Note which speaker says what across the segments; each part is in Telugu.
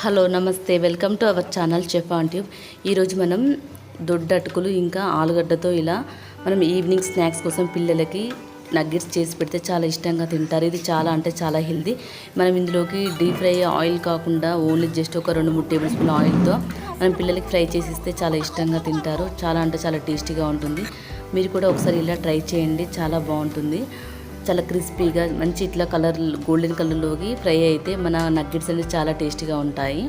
Speaker 1: హలో నమస్తే, welcome to our channel chef on tube. ఈరోజు మనం దొడ్డ అటుకులు ఇంకా ఆలుగడ్డతో ఇలా మనం ఈవినింగ్ స్నాక్స్ కోసం పిల్లలకి నగ్గెట్స్ చేసి పెడితే చాలా ఇష్టంగా తింటారు. ఇది చాలా అంటే చాలా హెల్దీ. మనం ఇందులోకి డీప్ ఫ్రై ఆయిల్ కాకుండా ఓన్లీ జస్ట్ ఒక 2-3 టేబుల్ స్పూన్ ఆయిల్తో మనం పిల్లలకి ఫ్రై చేసి ఇస్తే చాలా ఇష్టంగా తింటారు. చాలా అంటే చాలా టేస్టీగా ఉంటుంది. మీరు కూడా ఒకసారి ఇలా ట్రై చేయండి, చాలా బాగుంటుంది. చాలా క్రిస్పీగా మంచి ఇట్లా కలర్ గోల్డెన్ కలర్లోకి ఫ్రై అయితే మన నగ్గెట్స్ అనేది చాలా టేస్టీగా ఉంటాయి.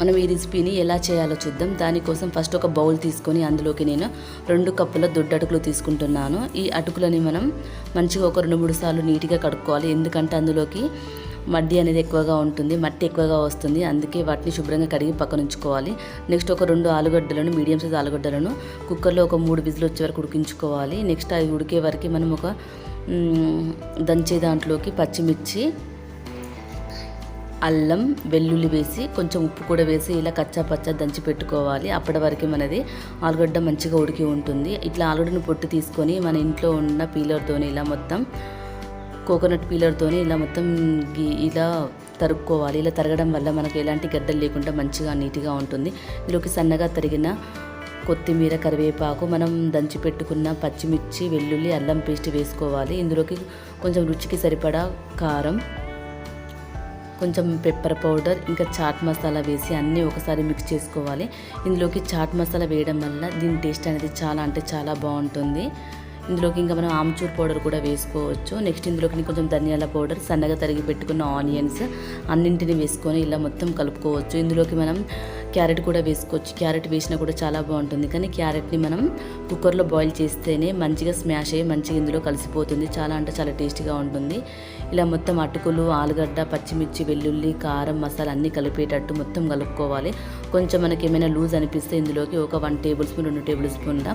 Speaker 1: మనం ఈ రెసిపీని ఎలా చేయాలో చూద్దాం. దానికోసం ఫస్ట్ ఒక బౌల్ తీసుకొని అందులోకి నేను 2 కప్పుల దొడ్డు అటుకులు తీసుకుంటున్నాను. ఈ అటుకులని మనం మంచిగా ఒక 2-3 సార్లు నీట్గా కడుక్కోవాలి. ఎందుకంటే అందులోకి మడ్డి అనేది ఎక్కువగా ఉంటుంది, మట్టి ఎక్కువగా వస్తుంది. అందుకే వాటిని శుభ్రంగా కడిగి పక్కన ఉంచుకోవాలి. నెక్స్ట్ ఒక 2 ఆలుగడ్డలను, మీడియం సైజ్ ఆలుగడ్డలను కుక్కర్లో ఒక 3 విజిల్ వచ్చే వరకు ఉడికించుకోవాలి. నెక్స్ట్ అది ఉడికే వరకు మనం ఒక దంచే దాంట్లోకి పచ్చిమిర్చి, అల్లం, వెల్లుల్లి వేసి కొంచెం ఉప్పు కూడా వేసి ఇలా కచ్చా పచ్చా దంచి పెట్టుకోవాలి. అప్పటి వరకు మనది ఆలుగడ్డ మంచిగా ఉడికి ఉంటుంది. ఇట్లా ఆలుగడ్డను పొట్టు తీసుకొని మన ఇంట్లో ఉన్న పీలర్తోని ఇలా మొత్తం కోకోనట్ పీలర్తోని ఇలా మొత్తం ఇలా తరుక్కోవాలి. ఇలా తరగడం వల్ల మనకు ఎలాంటి గడ్డలు లేకుండా మంచిగా నీట్గా ఉంటుంది. ఇందులోకి సన్నగా తరిగిన కొత్తిమీర, కరివేపాకు, మనం దంచి పెట్టుకున్న పచ్చిమిర్చి, వెల్లుల్లి, అల్లం పేస్ట్ వేసుకోవాలి. ఇందులోకి కొంచెం రుచికి సరిపడా కారం, కొంచెం పెప్పర్ పౌడర్, ఇంకా చాట్ మసాలా వేసి అన్నీ ఒకసారి మిక్స్ చేసుకోవాలి. ఇందులోకి చాట్ మసాలా వేయడం వల్ల దీని టేస్ట్ అనేది చాలా అంటే చాలా బాగుంటుంది. ఇందులోకి ఇంకా మనం ఆమ్చూర్ పౌడర్ కూడా వేసుకోవచ్చు. నెక్స్ట్ ఇందులోకి కొంచెం ధనియాల పౌడర్, సన్నగా తరిగి పెట్టుకున్న ఆనియన్స్ అన్నింటిని వేసుకొని ఇలా మొత్తం కలుపుకోవచ్చు. ఇందులోకి మనం క్యారెట్ కూడా వేసుకోవచ్చు. క్యారెట్ వేసినా కూడా చాలా బాగుంటుంది. కానీ క్యారెట్ని మనం కుక్కర్లో బాయిల్ చేస్తేనే మంచిగా స్మాష్ అయ్యి మంచిగా ఇందులో కలిసిపోతుంది. చాలా అంటే చాలా టేస్టీగా ఉంటుంది. ఇలా మొత్తం అటుకులు, ఆలుగడ్డ, పచ్చిమిర్చి, వెల్లుల్లి, కారం, మసాలా అన్నీ కలిపేటట్టు మొత్తం కలుపుకోవాలి. కొంచెం మనకి ఏమైనా లూజ్ అనిపిస్తే ఇందులోకి ఒక 1 టేబుల్ స్పూన్ 2 టేబుల్ స్పూన్ల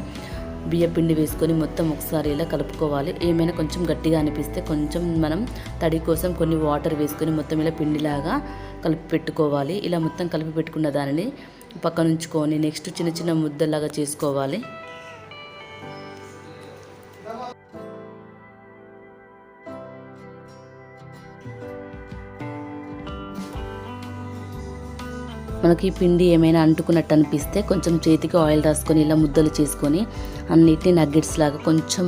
Speaker 1: బియ్య పిండి వేసుకొని మొత్తం ఒకసారి ఇలా కలుపుకోవాలి. ఏమైనా కొంచెం గట్టిగా అనిపిస్తే కొంచెం మనం తడి కోసం కొన్ని వాటర్ వేసుకొని మొత్తం ఇలా పిండిలాగా కలిపి పెట్టుకోవాలి. ఇలా మొత్తం కలిపి పెట్టుకున్న దానిని పక్కన ఉంచుకొని నెక్స్ట్ చిన్న చిన్న ముద్దలాగా చేసుకోవాలి. మనకి పిండి ఏమైనా అంటుకున్నట్టు అనిపిస్తే కొంచెం చేతికి ఆయిల్ రాసుకొని ఇలా ముద్దలు చేసుకొని అన్నిటిని నగ్గెట్స్ లాగా కొంచెం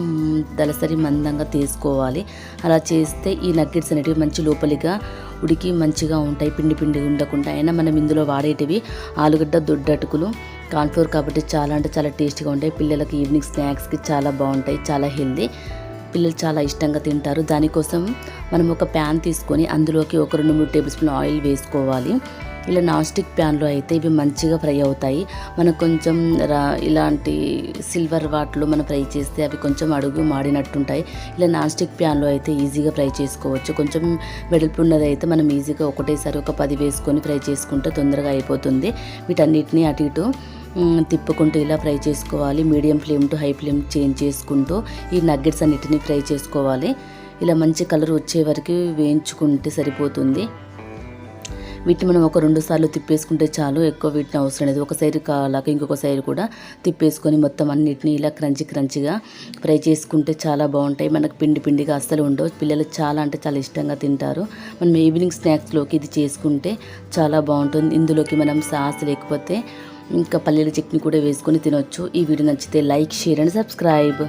Speaker 1: దలసరి మందంగా తీసుకోవాలి. అలా చేస్తే ఈ నగ్గెట్స్ అనేటివి మంచి లోపలిగా ఉడికి మంచిగా ఉంటాయి, పిండి పిండి ఉండకుండా. అయినా మనం ఇందులో వాడేటివి ఆలుగడ్డ దొడ్డు అటుకులు, కార్న్ఫ్లోర్ కాబట్టి చాలా అంటే చాలా టేస్టీగా ఉంటాయి. పిల్లలకి ఈవినింగ్ స్నాక్స్కి చాలా బాగుంటాయి, చాలా హెల్దీ. పిల్లలు చాలా ఇష్టంగా తింటారు. దానికోసం మనం ఒక ప్యాన్ తీసుకొని అందులోకి ఒక 2-3 టేబుల్ స్పూన్ ఆయిల్ వేసుకోవాలి. ఇలా నాన్ స్టిక్ ప్యాన్లో అయితే ఇవి మంచిగా ఫ్రై అవుతాయి. మనకు కొంచెం ఇలాంటి సిల్వర్ వాటిలో మనం ఫ్రై చేస్తే అవి కొంచెం అడుగు మాడినట్టుంటాయి. ఇలా నాన్ స్టిక్ ప్యాన్లో అయితే ఈజీగా ఫ్రై చేసుకోవచ్చు. కొంచెం వెడల్పు ఉన్నది అయితే మనం ఈజీగా ఒకటేసారి ఒక 10 వేసుకొని ఫ్రై చేసుకుంటే తొందరగా అయిపోతుంది. వీటన్నిటిని అటు ఇటు తిప్పుకుంటూ ఇలా ఫ్రై చేసుకోవాలి. Medium flame to high flame change చేసుకుంటూ ఈ నగ్గెట్స్ అన్నిటిని ఫ్రై చేసుకోవాలి. ఇలా మంచి కలర్ వచ్చే వరకు వేయించుకుంటే సరిపోతుంది. వీటిని మనం ఒక 2 సార్లు తిప్పేసుకుంటే చాలు, ఎక్కువ వీటిని అవసరం లేదు. ఒక సైడ్ కాలాక ఇంకొక సైడ్ కూడా తిప్పేసుకొని మొత్తం అన్నిటిని ఇలా క్రంచిగా ఫ్రై చేసుకుంటే చాలా బాగుంటాయి. మనకు పిండి పిండిగా అస్సలు ఉండవు. పిల్లలు చాలా అంటే చాలా ఇష్టంగా తింటారు. మనం ఈవినింగ్ స్నాక్స్లోకి ఇది చేసుకుంటే చాలా బాగుంటుంది. ఇందులోకి మనం సాస్ లేకపోతే ఇంకా పల్లీల చట్నీ కూడా వేసుకొని తినొచ్చు. ఈ వీడియో నచ్చితే లైక్, షేర్ అండ్ సబ్స్క్రైబ్.